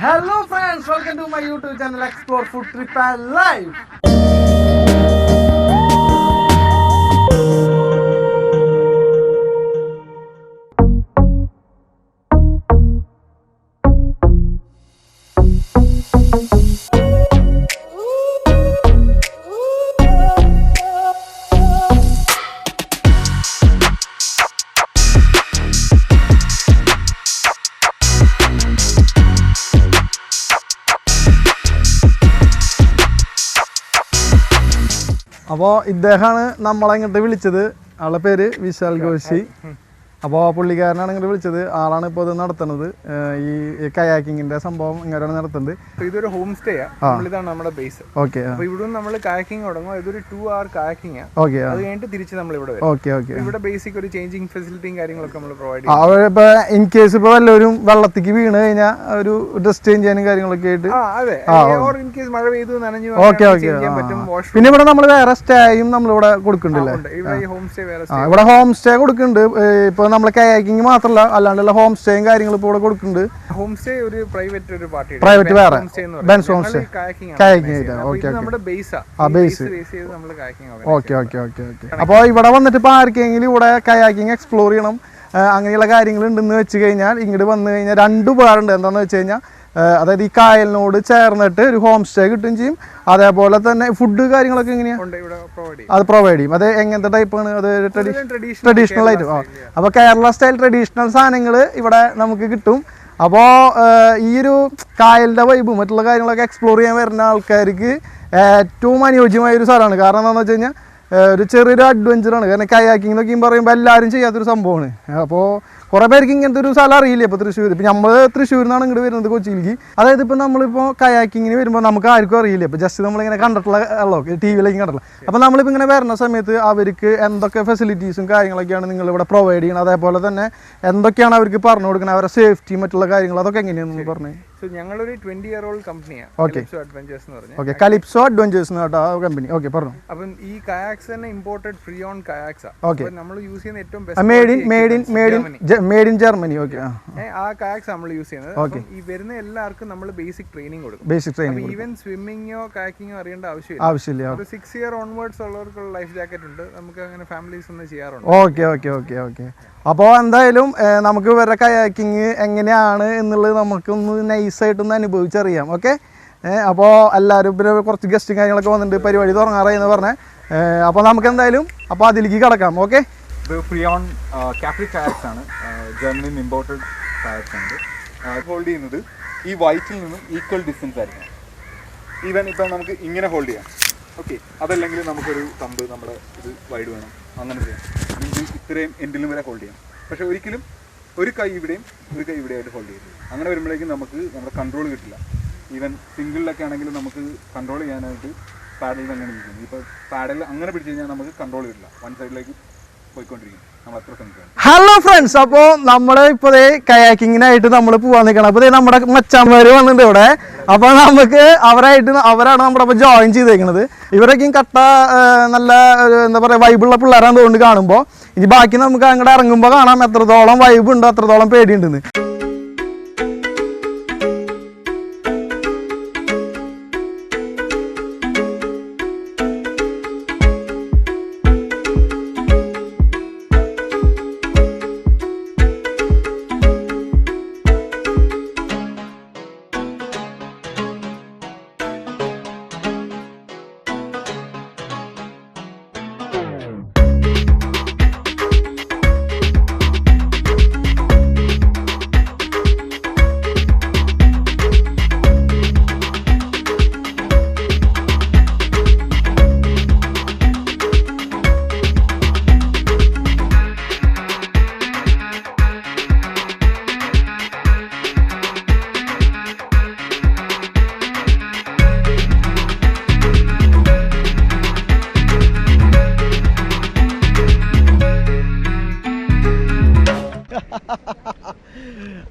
Hello friends, welcome to my YouTube channel Explore Food Trip and Life. അപ്പോൾ ഇദ്ദേഹമാണ് നമ്മളെ ഇങ്ങോട്ട് വിളിച്ചത്. ആളുടെ പേര് വിശാൽ കോശി. അപ്പോൾ പുള്ളിക്കാരനാണ് ഇങ്ങോട്ട് വിളിച്ചത്. ആളാണ് ഇപ്പോൾ ഇത് നടത്തുന്നത്. ഈ കയാക്കിങ്ങിന്റെ സംഭവം ഇങ്ങനെയാണ് നടത്തുന്നത്. ഇതൊരു ഹോം സ്റ്റേ ആണ്. ഇതാണ് നമ്മുടെ ബേസ്. ഓക്കെ. അപ്പോൾ ഇവിടെ നമ്മൾ കയാക്കിംഗ് തുടങ്ങും. ഇതൊരു 2 hour കയാക്കിംഗ് ആണ്. ഓക്കെ. അത് കഴിഞ്ഞിട്ട് തിരിച്ച് നമ്മൾ ഇവിടെ വരും. ഓക്കെ. ഓക്കെ. ഇവിടെ ബേസിക് ഒരു ചേഞ്ചിങ് ഫെസിലിറ്റിയും കാര്യങ്ങളൊക്കെ നമ്മൾ പ്രൊവൈഡ് ചെയ്യും. അവരിപ്പോ ഇൻ കേസ് ഇപ്പോൾ വല്ലവരും വെള്ളത്തിക്ക് വീണ് കഴിഞ്ഞാൽ ഒരു ഡ്രസ് ചേഞ്ച് ചെയ്യാനും കാര്യങ്ങളൊക്കെ ആയിട്ട്. അതെ. ഓർ ഇൻ കേസ് മഴ പെയ്തു നനഞ്ഞു ചെയ്യാൻ പറ്റും. പിന്നെ ഇവിടെ നമ്മൾ വേറെ സ്റ്റേയും നമ്മളിവിടെ കൊടുക്കുന്നുണ്ടല്ലേ? ഇവിടെ ഹോം സ്റ്റേ കൊടുക്കുന്നുണ്ട്. ഇപ്പൊ നമ്മളെ കയാക്കിങ് മാത്രമല്ല, അല്ലാണ്ടുള്ള ഹോം സ്റ്റേയും കാര്യങ്ങളും ഇപ്പോൾ ഇവിടെ കൊടുക്കുന്നുണ്ട്. ഹോം സ്റ്റേ ഒരു പ്രൈവറ്റ് വേറെ ബെൻസ് ഹോം സ്റ്റേ കയാക്കിങ്. അപ്പോൾ ഇവിടെ വന്നിട്ട് ഇപ്പോൾ ആർക്കെങ്കിലും ഇവിടെ കയാക്കിങ് എക്സ്പ്ലോർ ചെയ്യണം അങ്ങനെയുള്ള കാര്യങ്ങൾ ഉണ്ടെന്ന് വെച്ച് കഴിഞ്ഞാൽ ഇങ്ങോട്ട് വന്നു കഴിഞ്ഞാൽ 2 ഉപകാരമുണ്ട്. എന്താണെന്ന് വെച്ച് കഴിഞ്ഞാൽ അതായത് ഈ കായലിനോട് ചേർന്നിട്ട് ഒരു ഹോം സ്റ്റേ കിട്ടുകയും ചെയ്യും. അതേപോലെ തന്നെ ഫുഡ് കാര്യങ്ങളൊക്കെ എങ്ങനെയാണ് അത് പ്രൊവൈഡ് ചെയ്യും. അത് എങ്ങനത്തെ ടൈപ്പാണ്? അത് ട്രഡീഷണൽ ആയിട്ട്. അപ്പോൾ കേരള സ്റ്റൈൽ ട്രഡീഷണൽ സാധനങ്ങൾ ഇവിടെ നമുക്ക് കിട്ടും. അപ്പോൾ ഈ ഒരു കായലിൻ്റെ വൈബും മറ്റുള്ള കാര്യങ്ങളൊക്കെ എക്സ്പ്ലോർ ചെയ്യാൻ വരുന്ന ആൾക്കാർക്ക് ഏറ്റവും അനുയോജ്യമായ ഒരു സ്ഥലമാണ്. കാരണം എന്താണെന്ന് വെച്ച് കഴിഞ്ഞാൽ ഒരു ചെറിയൊരു അഡ്വഞ്ചറാണ്. കാരണം കയാക്കിംഗ് എന്നൊക്കെ പറയുമ്പോൾ എല്ലാവരും ചെയ്യാത്തൊരു സംഭവമാണ്. അപ്പോൾ കുറേ പേർക്ക് ഇങ്ങനത്തെ ഒരു സ്ഥലം അറിയില്ല. ഇപ്പോൾ തൃശ്ശൂർ, ഇപ്പം നമ്മൾ തൃശ്ശൂരിൽ നിന്നാണ് ഇങ്ങോട്ട് വരുന്നത് കൊച്ചിയിലേക്ക്. അതായത് ഇപ്പോൾ നമ്മളിപ്പോൾ കയാക്കിങ്ങിന് വരുമ്പോൾ നമുക്ക് ആർക്കും അറിയില്ല. ഇപ്പോൾ ജസ്റ്റ് നമ്മളിങ്ങനെ കണ്ടിട്ടുള്ള ടി വിയിലേക്ക് കണ്ടിട്ടുള്ള. അപ്പോൾ നമ്മളിപ്പോൾ ഇങ്ങനെ വരുന്ന സമയത്ത് അവർക്ക് എന്തൊക്കെ ഫെസിലിറ്റീസും കാര്യങ്ങളൊക്കെയാണ് നിങ്ങളിവിടെ പ്രൊവൈഡ് ചെയ്യണം, അതേപോലെ തന്നെ എന്തൊക്കെയാണ് അവർക്ക് പറഞ്ഞു കൊടുക്കുന്നത്, അവരുടെ സേഫ്റ്റി മറ്റുള്ള കാര്യങ്ങൾ അതൊക്കെ എങ്ങനെയാണെന്ന് പറഞ്ഞു. ഞങ്ങളൊരു 20-year-old കമ്പനിയാണ്. കലിപ്സോ അഡ്വഞ്ചേഴ്സ് കമ്പനി. ഓക്കെ, പറഞ്ഞു. അപ്പം ഈ കയാക്സ് തന്നെ ഇമ്പോർട്ടഡ് ഫ്രീ ഓൺ കയാക്സ് ആണ്. നമ്മൾ യൂസ് ചെയ്യുന്ന ഏറ്റവും മെയ്ഡ് ഇൻ ജർമ്മനി. ഓക്കെ. ആ കയാക്സ് നമ്മൾ യൂസ് ചെയ്യുന്നത്. ഈ വരുന്ന എല്ലാവർക്കും നമ്മൾ ബേസിക് ട്രെയിനിങ് കൊടുക്കും. ഈവൻ സ്വിമ്മിങ്ങോ കയാക്കിങ്ങോ അറിയേണ്ട ആവശ്യമില്ല. ഒരു 6 year ഓൺവേർഡ്സ് ഉള്ളവർക്കുള്ള ലൈഫ് ജാക്കറ്റ് ഉണ്ട്. നമുക്ക് അങ്ങനെ ഫാമിലീസ് ഒന്ന് ചെയ്യാറുണ്ട്. ഓക്കെ. അപ്പോൾ എന്തായാലും നമുക്ക് ഇവരുടെ കയാക്കിങ് എങ്ങനെയാണ് എന്നുള്ളത് നമുക്കൊന്ന് നൈസായിട്ടൊന്ന് അനുഭവിച്ചറിയാം. ഓക്കെ. അപ്പോൾ എല്ലാവരും പിന്നെ കുറച്ച് ഗസ്റ്റും കാര്യങ്ങളൊക്കെ വന്നിട്ടുണ്ട്. പരിപാടി തുടങ്ങാറായി എന്ന് പറഞ്ഞേ. അപ്പോൾ നമുക്ക് എന്തായാലും അപ്പോൾ അതിലേക്ക് കിടക്കാം. ഓക്കെ. ഇത് ഫ്രീ ഓൺ കാപ്രിക് കയാക്സ് ആണ്. ജർമ്മനിയിൽ ഇമ്പോർട്ടഡ് കയാക്സ് ആണ്. ഹോൾഡ് ചെയ്യുന്നത് ഈ വൈറ്റിൽ നിന്നും ഈക്വൽ ഡിസ്റ്റൻസ് ആയിരിക്കും. ഈവൻ ഇപ്പം നമുക്ക് ഇങ്ങനെ ഹോൾഡ് ചെയ്യാം. ഓക്കെ. അതല്ലെങ്കിൽ നമുക്കൊരു തമ്പ് നമ്മുടെ ഇത് വൈഡ് വേണം, അങ്ങനെ ചെയ്യാം. ഇത് ഇത്രയും എൻഡിലും വരെ ഹോൾഡ് ചെയ്യാം. പക്ഷെ ഒരിക്കലും ഒരു കൈ ഇവിടെയും ഒരു കൈ ഇവിടെയായിട്ട് ഹോൾഡ് ചെയ്യും. അങ്ങനെ വരുമ്പോഴേക്കും നമുക്ക് നമ്മുടെ കൺട്രോൾ കിട്ടില്ല. ഈവൻ സിംഗിളിലൊക്കെ ആണെങ്കിലും നമുക്ക് കൺട്രോൾ ചെയ്യാനായിട്ട് പാഡൽ തന്നെ നിൽക്കും. ഇപ്പോൾ പാഡൽ അങ്ങനെ പിടിച്ചു കഴിഞ്ഞാൽ നമുക്ക് കൺട്രോൾ കിട്ടില്ല. വൺ സൈഡിലേക്ക് പോയിക്കൊണ്ടിരിക്കും. നമ്മൾ അത്ര ശ്രമിക്കണം. ഹലോ ഫ്രണ്ട്സ്, അപ്പോൾ നമ്മൾ ഇപ്പോൾ കയാക്കിങ്ങിനായിട്ട് നമ്മൾ പോകാൻ നിൽക്കണം. അപ്പോൾ നമ്മുടെ മച്ചാന്മാര് വന്നിട്ടുണ്ട് ഇവിടെ. അപ്പോൾ നമുക്ക് അവരാണ് നമ്മുടെ ഇപ്പോൾ ജോയിൻ ചെയ്തേക്കുന്നത്. ഇവരൊക്കെയും കട്ട നല്ല എന്താ പറയുക വൈബുള്ള പിള്ളേരാണ് തോന്നുന്നു കാണുമ്പോൾ. ഇനി ബാക്കി നമുക്ക് അങ്ങോട്ട് ഇറങ്ങുമ്പോൾ കാണാം എത്രത്തോളം വൈബ് ഉണ്ട്, എത്രത്തോളം പേടിയുണ്ടെന്ന്.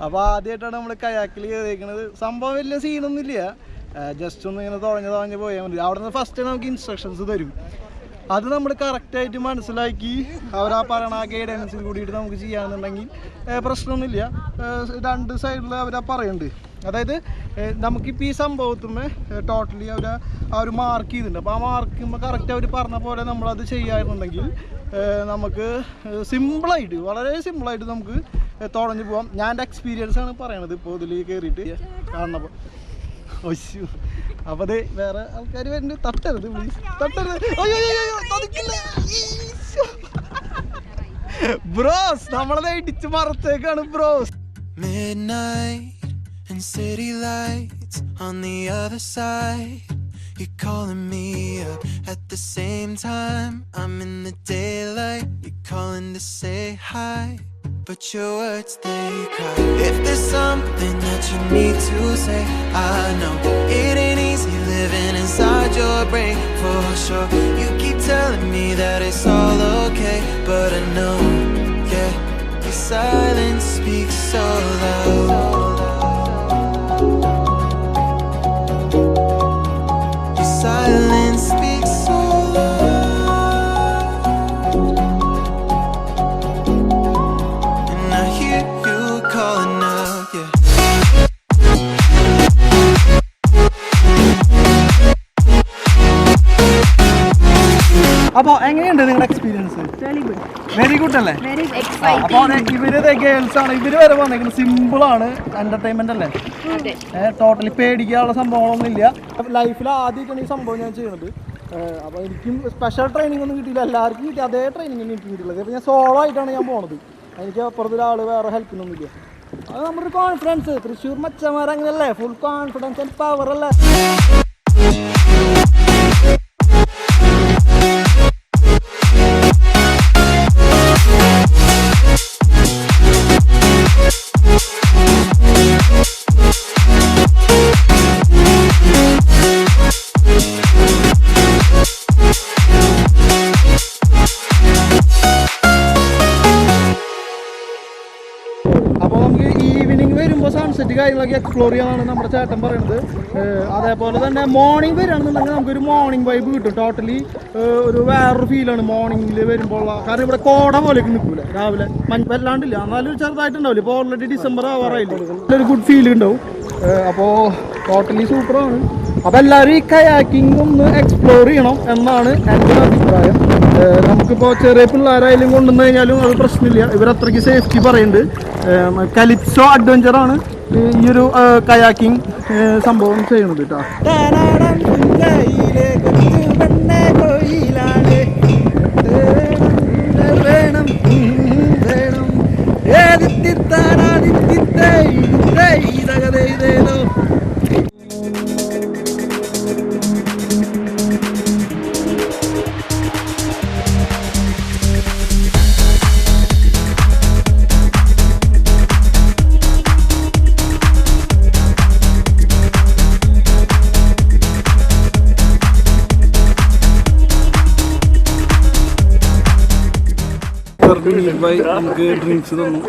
അപ്പോൾ ആദ്യമായിട്ടാണ് നമ്മൾ കയാക്കിൽ കയറിയിരിക്കുന്നത്. സംഭവം വലിയ സീനൊന്നുമില്ല, ജസ്റ്റ് ഒന്ന് ഇങ്ങനെ തുഴഞ്ഞ് പോയാൽ മതി. അവിടെ നിന്ന് ഫസ്റ്റ് നമുക്ക് ഇൻസ്ട്രക്ഷൻസ് തരും. അത് നമ്മൾ കറക്റ്റായിട്ട് മനസ്സിലാക്കി അവരാ പറയണ ആ ഗൈഡൻസിൽ കൂടിയിട്ട് നമുക്ക് ചെയ്യാമെന്നുണ്ടെങ്കിൽ പ്രശ്നമൊന്നുമില്ല. രണ്ട് സൈഡിൽ അവരാ പറയുന്നുണ്ട്. അതായത് നമുക്കിപ്പോൾ ഈ സംഭവത്തുമ്മേ ടോട്ടലി അവർ ആ ഒരു മാർക്ക് ചെയ്തിട്ടുണ്ട്. അപ്പോൾ ആ മാർക്കുമ്പോൾ കറക്റ്റ് അവർ പറഞ്ഞ പോലെ നമ്മളത് ചെയ്യാറുണ്ടെങ്കിൽ നമുക്ക് സിമ്പിളായിട്ട് വളരെ സിമ്പിളായിട്ട് നമുക്ക് തുഴഞ്ഞു പോകാം. ഞാൻ എൻ്റെ എക്സ്പീരിയൻസ് ആണ് പറയണത് ഇപ്പോൾ ഇതിൽ കയറിയിട്ട് കാണുന്നപ്പോൾ. ഒശു അപ്പോൾ അത് വേറെ ആൾക്കാർ വരുന്നുണ്ട്. തട്ടരുത് പ്ലീസ്, തട്ടരുത്. ബ്രോസ് നമ്മളത് ഇടിച്ച് മറത്തേക്കാണ് bros. And city lights on the other side. You're calling me up at the same time. I'm in the daylight. You're calling to say hi, but your words they cry. If there's something that you need to say, I know it ain't easy living inside your brain for sure. You keep telling me that it's all okay, but I know, yeah, your silence speaks so loud. Silence speaks so loud, and I hear you calling out, yeah. അപ്പോൾ എങ്ങനെയുണ്ട് നിങ്ങളുടെ experience? Very good അല്ലേ? അപ്പോൾ ഇവര് girls ആണ്, ഇവര് വരെ വന്നേക്കുന്നത് സിമ്പിളാണ്, എന്റർടൈൻമെന്റ് അല്ലേ, ടോട്ടലി പേടിക്കാനുള്ള സംഭവങ്ങളൊന്നും ഇല്ല. ലൈഫിൽ ആദ്യമായിട്ടാണ് ഈ സംഭവം ഞാൻ ചെയ്യുന്നത്. അപ്പോൾ എനിക്കും സ്പെഷ്യൽ ട്രെയിനിങ് ഒന്നും കിട്ടിയില്ല, എല്ലാവർക്കും കിട്ടി അതേ ട്രെയിനിങ് എനിക്ക് കിട്ടിയിട്ടുള്ളത്. അപ്പോൾ ഞാൻ സോളോ ആയിട്ടാണ് ഞാൻ പോണത്, എനിക്ക് അപ്പുറത്തൊരാൾ വേറെ ഹെൽപ്പിനൊന്നുമില്ല. അത് നമ്മുടെ ഒരു കോൺഫിഡൻസ്, തൃശ്ശൂർ മച്ചന്മാർ അങ്ങനെയല്ലേ, ഫുൾ കോൺഫിഡൻസ് ആൻഡ് പവർ അല്ലേ. സൺസെറ്റ് കാര്യങ്ങളൊക്കെ എക്സ്പ്ലോർ ചെയ്യാനാണ് നമ്മുടെ ചേട്ടൻ പറയുന്നത്. അതേപോലെ തന്നെ മോർണിംഗ് വരികയാണെന്നുണ്ടെങ്കിൽ നമുക്കൊരു മോർണിംഗ് വൈബ് കിട്ടും. ടോട്ടലി ഒരു വേറൊരു ഫീലാണ് മോർണിംഗിൽ വരുമ്പോൾ. കാരണം ഇവിടെ കോട പോലെയൊക്കെ നിൽക്കൂല രാവിലെ, വല്ലാണ്ടില്ല, എന്നാലും ചെറുതായിട്ടുണ്ടാവില്ല. ഇപ്പോൾ ഓൾറെഡി ഡിസംബർ ആവാറായില്ല, ഒരു ഗുഡ് ഫീൽ ഉണ്ടാവും. അപ്പോൾ ടോട്ടലി സൂപ്പറാണ്. അപ്പോൾ എല്ലാവരും ഈ കയാക്കിംഗ് ഒന്ന് എക്സ്പ്ലോർ ചെയ്യണം എന്നാണ് എൻ്റെ ഒരു അഭിപ്രായം. നമുക്കിപ്പോൾ ചെറിയ പിള്ളേരായാലും കൊണ്ടുവന്നു കഴിഞ്ഞാലും അത് പ്രശ്നമില്ല, ഇവരത്രയ്ക്ക് സേഫ്റ്റി പറയുന്നുണ്ട്. കലിപ്സോ അഡ്വഞ്ചറാണ് ഈ ഒരു കയാക്കിംഗ് സംഭവം ചെയ്യുന്നത് കേട്ടോ. നമുക്ക് ഡ്രിങ്ക്സ് തന്നു,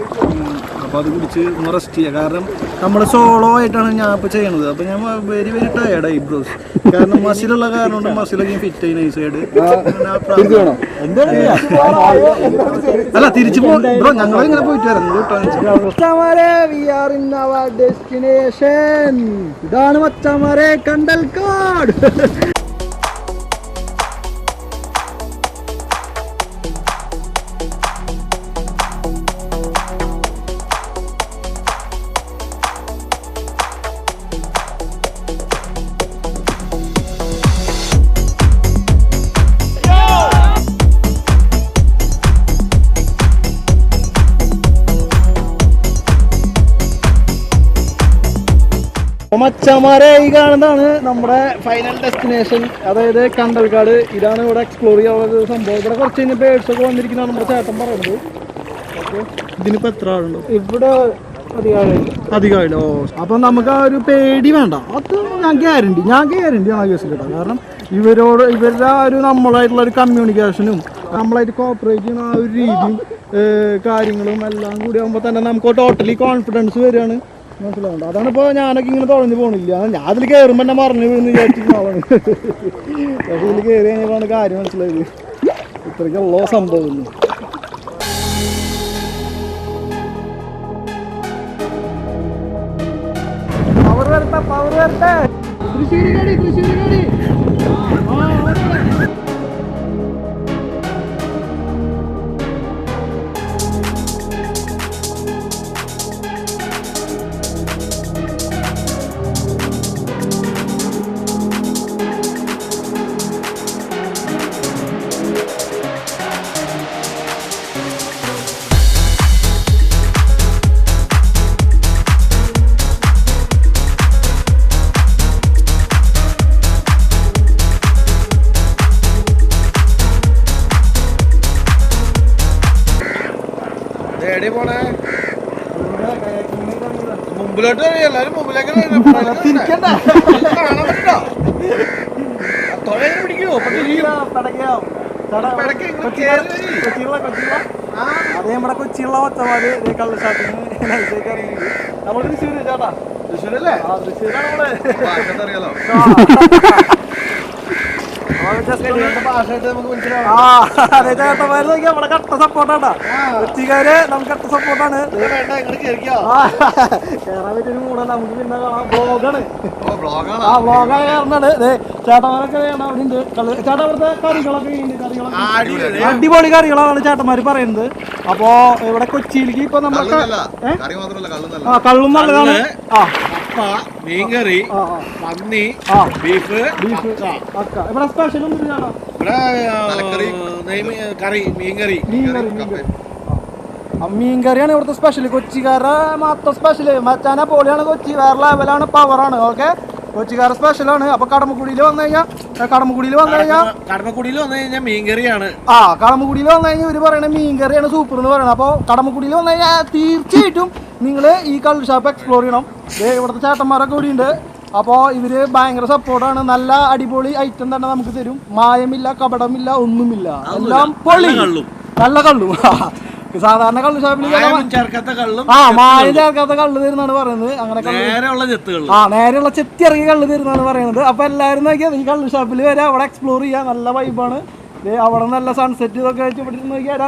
അപ്പോൾ അത് കുടിച്ച് ഒന്ന് റെസ്റ്റ് ചെയ്യുക. കാരണം നമ്മൾ സോളോ ആയിട്ടാണ് ഞാൻ ഇപ്പോൾ ചെയ്യണത്. അപ്പോൾ ഞാൻ വെരി വെരി ടയേർഡായി ബ്രോസ്, കാരണം മസിലുള്ള കാരണം കൊണ്ട് മസിലൊക്കെ ഫിറ്റ് ആയി നൈസായിട്ട്. അല്ല തിരിച്ചു ബ്രോ, ഞങ്ങൾ ഇങ്ങനെ പോയിട്ട് വരാം. ഇതാണ് മച്ചാമാരെ കണ്ടൽക്കാട്. മച്ചന്മാരെ ഈ കാണുന്നതാണ് നമ്മുടെ ഫൈനൽ ഡെസ്റ്റിനേഷൻ, അതായത് കണ്ടൽക്കാട്. ഇതാണ് ഇവിടെ എക്സ്പ്ലോർ ചെയ്യാനുള്ള സംഭവം. ഇവിടെ കുറച്ച് കഴിഞ്ഞ് ബേഡ്സ് ഒക്കെ വന്നിരിക്കുന്നതാണ് നമ്മുടെ ചേട്ടൻ പറയുന്നത്. ഓക്കെ, ഇതിനിപ്പോൾ എത്ര ആളുണ്ടോ? ഇവിടെ അധികമായില്ലോ. അപ്പം നമുക്ക് ആ ഒരു പേടി വേണ്ട, അത് ഞാൻ ഗ്യാരണ്ടി ആണ് ആ കേസിൽ കേട്ടോ. കാരണം ഇവരുടെ ആ ഒരു നമ്മളായിട്ടുള്ള ഒരു കമ്മ്യൂണിക്കേഷനും നമ്മളായിട്ട് കോപ്പറേറ്റ് ചെയ്യുന്ന ആ ഒരു രീതിയും കാര്യങ്ങളും എല്ലാം കൂടി ആകുമ്പോൾ തന്നെ നമുക്ക് ടോട്ടലി കോൺഫിഡൻസ് വരികയാണ്. മനസ്സിലാവുണ്ട്. അതാണ് ഇപ്പോൾ ഞാനൊക്കെ ഇങ്ങനെ തുഴഞ്ഞു പോകണില്ല, ഞാൻ അതിൽ കയറുമ്പോൾ തന്നെ മറിഞ്ഞു വീഴുന്ന വിചാരിച്ചിരുന്ന ആളാണ്. പക്ഷേ ഇതിൽ കയറി കഴിഞ്ഞപ്പോഴാണ് കാര്യം മനസ്സിലായത്, ഇത്രയ്ക്കുള്ള സംഭവം. പവർ വരട്ടെ. തൃശ്ശൂരിനടി തൃശ്ശൂരിനടി. മുമ്പിലോട്ട് എല്ലാരും മുമ്പിലേക്ക് പിടിക്കുമോ? അതേ നമ്മുടെ കൊച്ചിയുള്ള ഒച്ചമാര് കള്ള് ഷാപ്പിന് നൈസായിട്ട് ഇറങ്ങി. നമ്മള് തൃശ്ശൂര് ചേട്ടാ. തൃശ്ശൂരല്ലേ? തൃശ്ശൂരാണ് നമ്മള്. അറിയാലോ. അതെ ചേട്ടന്മാര് നോക്കി നമ്മളെ കട്ട സപ്പോർട്ടാട്ടാ. കൊച്ചിക്കാര് നമുക്ക് കട്ട സപ്പോർട്ടാണ്. കേറാൻ പറ്റിയൊരു മൂടല്ല. നമുക്ക് പിന്നെ കാണാം. ബ്ലോഗാണ്. ആ ബ്ലോഗായ കാരണമാണ്. ചേട്ടന്മാരൊക്കെ അവിടെ ഉണ്ട്. ചേട്ടാ അവിടുത്തെ കറികളൊക്കെ അടിപൊളി കറികളാണ് ചേട്ടന്മാര് പറയുന്നത്. അപ്പൊ ഇവിടെ കൊച്ചിയിലേക്ക് ഇപ്പൊ നമ്മുടെ കള്ളും നല്ലതാണ്. മീൻകറി, പന്നി, ബീഫ്, അക്ക ഇവിടെ സ്പെഷ്യൽ ഒന്നും ഇല്ലാണോ? കറി മീൻകറി. മീൻകറിയാണ് ഇവിടുത്തെ സ്പെഷ്യൽ. കൊച്ചിക്കാരുടെ മാത്രം സ്പെഷ്യൽ. മച്ചാനെ പോലെയാണ് കൊച്ചി. വേറെ ലെവലാണ്, പവറാണ്. ഓക്കെ, കൊച്ചിക്കാരുടെ സ്പെഷ്യലാണ്. അപ്പൊ കടമക്കുടിയിൽ വന്നു കഴിഞ്ഞാൽ കടമക്കുടിയിൽ വന്നു കഴിഞ്ഞാൽ മീൻകറിയാണ്. കടമക്കുടിയിൽ വന്നു കഴിഞ്ഞാൽ ഇവര് പറയണ മീൻകറിയാണ് സൂപ്പർ എന്ന് പറയണത്. അപ്പോൾ കടമക്കുടിയിൽ വന്നു കഴിഞ്ഞാൽ തീർച്ചയായിട്ടും നിങ്ങൾ ഈ കള്ള് ഷാപ്പ് എക്സ്പ്ലോർ ചെയ്യണം. ഇവിടുത്തെ ചേട്ടന്മാരൊക്കെ കൂടി ഉണ്ട്. അപ്പോൾ ഇവര് ഭയങ്കര സപ്പോർട്ടാണ്. നല്ല അടിപൊളി ഐറ്റം തന്നെ നമുക്ക് തരും. മായമില്ല, കപടമില്ല, ഒന്നുമില്ല. എല്ലാം പൊളി, നല്ല കള്ളും. സാധാരണ കള്ള് ഷാപ്പിൽ മായം ചേർക്കാത്ത കള്ള് തരുന്നാണ് പറയുന്നത്. അങ്ങനെ നേരെയുള്ള ചെത്തി ഇറങ്ങി കള്ള് തരുന്നാണ് പറയുന്നത്. അപ്പൊ എല്ലാവരും നോക്കിയാൽ ഈ കള്ള് ഷാപ്പിൽ വരെ അവിടെ എക്സ്പ്ലോർ ചെയ്യാൻ നല്ല വൈബാണ്. അവിടെ നല്ല സൺസെറ്റ് ഇതൊക്കെ വെച്ച് ഇവിടെ നോക്കിയാൽ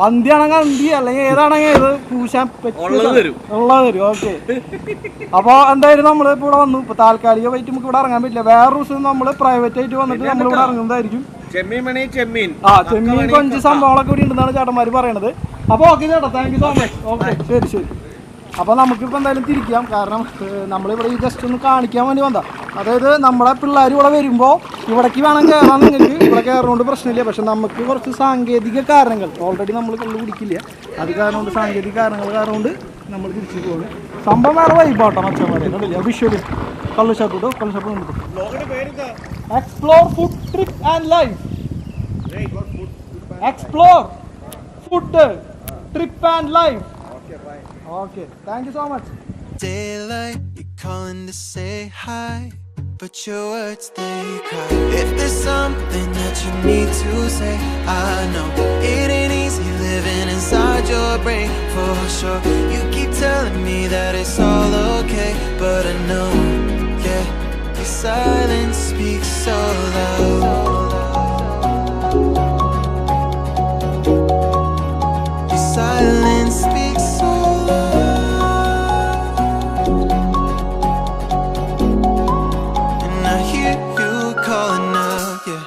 അന്തിയാണെങ്കിൽ അന്തി, അല്ലെങ്കിൽ ഏതാണെങ്കിൽ ഏത് പൂശാൻ ഉള്ളത് തരും. ഓക്കെ, അപ്പോൾ എന്തായാലും നമ്മൾ ഇപ്പോൾ ഇവിടെ വന്നു. ഇപ്പോൾ താൽക്കാലികമായിട്ട് നമുക്ക് ഇവിടെ ഇറങ്ങാൻ പറ്റില്ല. വേറെ ദിവസം നമ്മൾ പ്രൈവറ്റ് ആയിട്ട് വന്നിട്ട് നമ്മൾ ഇവിടെ ഇറങ്ങുന്നതായിരിക്കും. ചെമ്മീൻ കൊഞ്ച് സംഭവങ്ങളൊക്കെ ഇവിടെ ഉണ്ടെന്നാണ് ചേട്ടന്മാർ പറയണത്. അപ്പോൾ ഓക്കെ ചേട്ടാ, thank you so much. Okay, ശരി. അപ്പോൾ നമുക്കിപ്പോൾ എന്തായാലും തിരിക്കാം. കാരണം നമ്മളിവിടെ ഈ ജസ്റ്റ് ഒന്ന് കാണിക്കാൻ വേണ്ടി വന്നതാ. അതായത് നമ്മുടെ പിള്ളേർ ഇവിടെ വരുമ്പോൾ ഇവിടേക്ക് വേണം കയറാൻ. നിങ്ങൾക്ക് ഇവിടെ കയറുന്നതുകൊണ്ട് പ്രശ്നമില്ല. പക്ഷെ നമുക്ക് കുറച്ച് സാങ്കേതിക കാരണങ്ങൾ, ഓൾറെഡി നമ്മൾ കള്ളു കുടിക്കില്ല, അത് കാരണം കൊണ്ട് സാങ്കേതിക കാരണങ്ങൾ കാരണം കൊണ്ട് നമ്മൾ തിരിച്ചു പോകുന്നു. സംഭവം വേറെ വൈബാട്ടോ മച്ചന്മാരെ. കണ്ടില്ല വിഷ്വല് കള്ളു ഷാപ്പ് കിട്ടോ. കള്ളു ഷാപ്പ് നമുക്ക് explore food trip and life. Explore food trip and life. Okay, thank you so much. Daylight, you're calling to say hi, but your words they cry. If there's something that you need to say, I know it ain't easy living inside your brain, for sure. You keep telling me that it's all okay, but I know, yeah, your silence speaks so loud. Your silence speaks so loud, and I hear you calling out, yeah.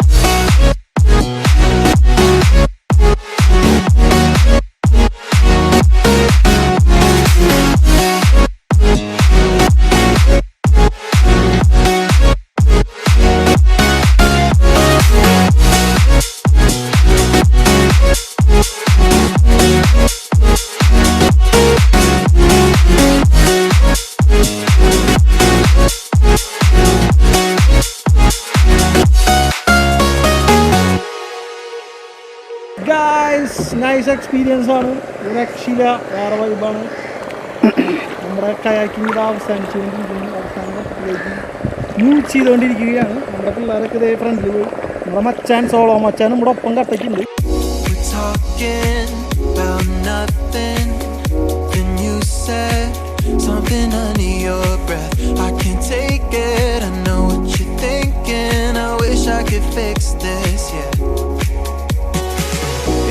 Nice experience ആണ്. രക്ഷയില്ല, വേറെ വൈബാണ്. നമ്മുടെ kayaking ഇത് അവസാനിച്ചുകൊണ്ടിരിക്കുന്നു. അവസാനത്തിലേക്ക് move ചെയ്തുകൊണ്ടിരിക്കുകയാണ്. നമ്മുടെ പിള്ളേരൊക്കെ ഇതേ ഫ്രണ്ടിൽ പോയി. നമ്മുടെ മച്ചാൻ സോളോ മച്ചാൻ നമ്മുടെ ഒപ്പം കട്ടയ്ക്കുണ്ട്.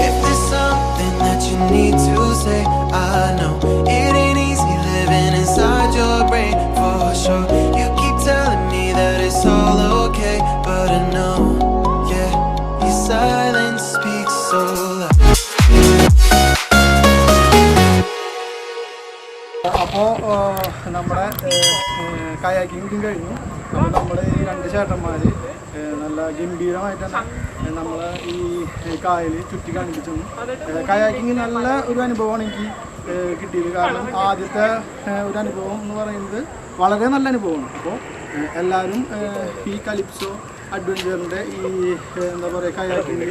If there's something that you need to say, I know it ain't easy living inside your brain, for sure. You അപ്പോൾ നമ്മുടെ കയാക്കിങ് കഴിഞ്ഞു. അപ്പോൾ നമ്മുടെ ഈ 2 ചേട്ടന്മാർ നല്ല ഗംഭീരമായിട്ട് തന്നെ നമ്മൾ ഈ കായൽ ചുറ്റി കാണിപ്പിച്ചു. കയാക്കിങ് നല്ല ഒരു അനുഭവമാണ് എനിക്ക് കിട്ടിയത്. കാരണം ആദ്യത്തെ ഒരു അനുഭവം എന്ന് പറയുന്നത് വളരെ നല്ല അനുഭവമാണ്. അപ്പോൾ എല്ലാവരും ഈ കലിപ്സോ അഡ്വഞ്ചറിൻ്റെ ഈ എന്താ പറയുക കയാക്കിങ്ങിൽ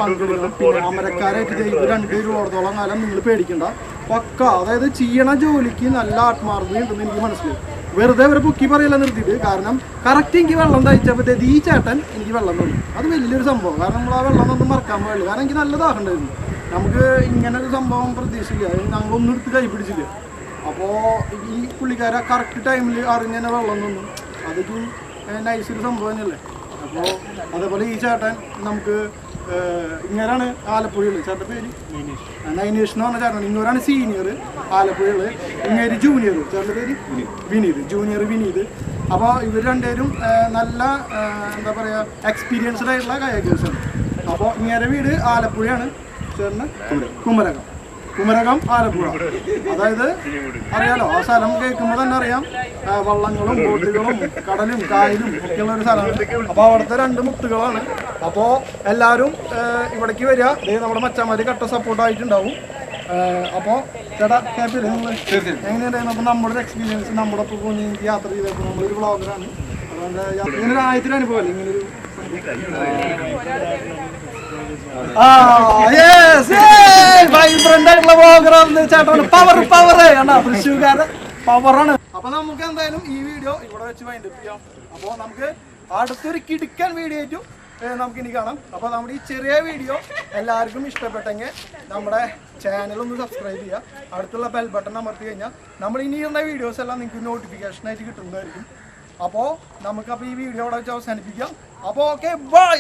പങ്കെടുക്കണം. പിന്നെ അമരക്കാരായിട്ട് ഇത് 2 രൂപയോളം കാലം നിങ്ങൾ പേടിക്കണ്ട. പക്ക അതായത് ചെയ്യണ ജോലിക്ക് നല്ല ആത്മാർത്ഥത ഉണ്ടെന്ന് എനിക്ക് മനസ്സിലായി. വെറുതെ അവരെ പൊക്കി പറയില്ല നിർത്തിയിട്ട്. കാരണം കറക്റ്റ് എനിക്ക് വെള്ളം തയ്ച്ചപ്പോൾ ഈ ചേട്ടൻ എനിക്ക് വെള്ളം തന്നു. അത് വലിയൊരു സംഭവം. കാരണം നമ്മൾ ആ വെള്ളം ഒന്നും മറക്കാൻ പാടില്ല. കാരണം എനിക്ക് നല്ല ദാഹം ഉണ്ടായിരുന്നു. നമുക്ക് ഇങ്ങനെ ഒരു സംഭവം പ്രതീക്ഷിച്ചില്ല. ഞങ്ങളൊന്നും എടുത്ത് കൈ പിടിച്ചില്ല. അപ്പോൾ ഈ പുള്ളിക്കാരെ കറക്റ്റ് ടൈമിൽ അറിഞ്ഞതിനെ വെള്ളം തന്നു. അതൊക്കെ നൈസൊരു സംഭവം തന്നെയല്ലേ. അപ്പോൾ അതേപോലെ ഈ ചേട്ടൻ നമുക്ക് ഇങ്ങനെയാണ് ആലപ്പുഴയിൽ ചേട്ടൻ്റെ പേര് നൈനേഷ് എന്ന് പറഞ്ഞ ചേട്ടൻ. ഇങ്ങോരാണ് സീനിയർ ആലപ്പുഴയിൽ, ഇങ്ങേര് ജൂനിയർ. ചേട്ടൻ്റെ പേര് വിനീത്, ജൂനിയർ വിനീത്. അപ്പോൾ ഇവർ രണ്ടുപേരും നല്ല എന്താ പറയുക എക്സ്പീരിയൻസ്ഡ് ആയിട്ടുള്ള കയാക്കേഴ്സാണ്. അപ്പോൾ ഇങ്ങേരെ വീട് ആലപ്പുഴയാണ്, ചേട്ടന് കുമരകം ആലപ്പുഴ. അതായത് അറിയാലോ, ആ സ്ഥലം കേൾക്കുമ്പോൾ തന്നെ അറിയാം വള്ളങ്ങളും ബോട്ടുകളും കടലും കായലും ഒക്കെയുള്ള ഒരു സ്ഥലമാണ്. അപ്പോൾ അവിടുത്തെ 2 മുട്ടുകളാണ്. അപ്പോൾ എല്ലാവരും ഇവിടേക്ക് വരിക. നമ്മുടെ മച്ചാന്മാർ കട്ട സപ്പോർട്ടായിട്ടുണ്ടാവും. അപ്പോൾ ചേട്ടാ ഹാപ്പിയല്ലേ നിങ്ങൾ? എങ്ങനെയുണ്ടായിരുന്നു? അപ്പോൾ നമ്മുടെ ഒരു എക്സ്പീരിയൻസ് നമ്മുടെ ഇപ്പോൾ യാത്ര ചെയ്തപ്പോൾ നമ്മളൊരു വ്ളോഗറാണ്. അതുകൊണ്ട് ഇങ്ങനൊരു ആദ്യത്തെ അനുഭവം അല്ലേ ഇങ്ങനൊരു വൈബ്രന്റ് ആയിട്ടുള്ള വ്ളോഗറാണ് ചേട്ടൻ. തൃശ്ശൂർക്കാരൻ പവറാണ്. അപ്പൊ നമുക്ക് എന്തായാലും ഈ വീഡിയോ ഇവിടെ വെച്ച് വൈൻഡപ്പ് ചെയ്യാം. അപ്പോൾ നമുക്ക് അടുത്തൊരു കിടുക്കൻ വീഡിയോ ആയിട്ടും നമുക്ക് ഇനി കാണാം. അപ്പോൾ നമ്മുടെ ഈ ചെറിയ വീഡിയോ എല്ലാവർക്കും ഇഷ്ടപ്പെട്ടെങ്കിൽ നമ്മുടെ ചാനലൊന്ന് സബ്സ്ക്രൈബ് ചെയ്യുക. അടുത്തുള്ള ബെൽ ബട്ടൺ അമർത്തി കഴിഞ്ഞാൽ നമ്മൾ ഇനി ഇരുന്ന വീഡിയോസ് എല്ലാം നിങ്ങൾക്ക് നോട്ടിഫിക്കേഷനായിട്ട് കിട്ടുന്നതായിരിക്കും. അപ്പോൾ നമുക്കപ്പോൾ ഈ വീഡിയോ ഇവിടെ വെച്ച് അവസാനിപ്പിക്കാം. അപ്പോൾ ഓക്കെ, ബൈ.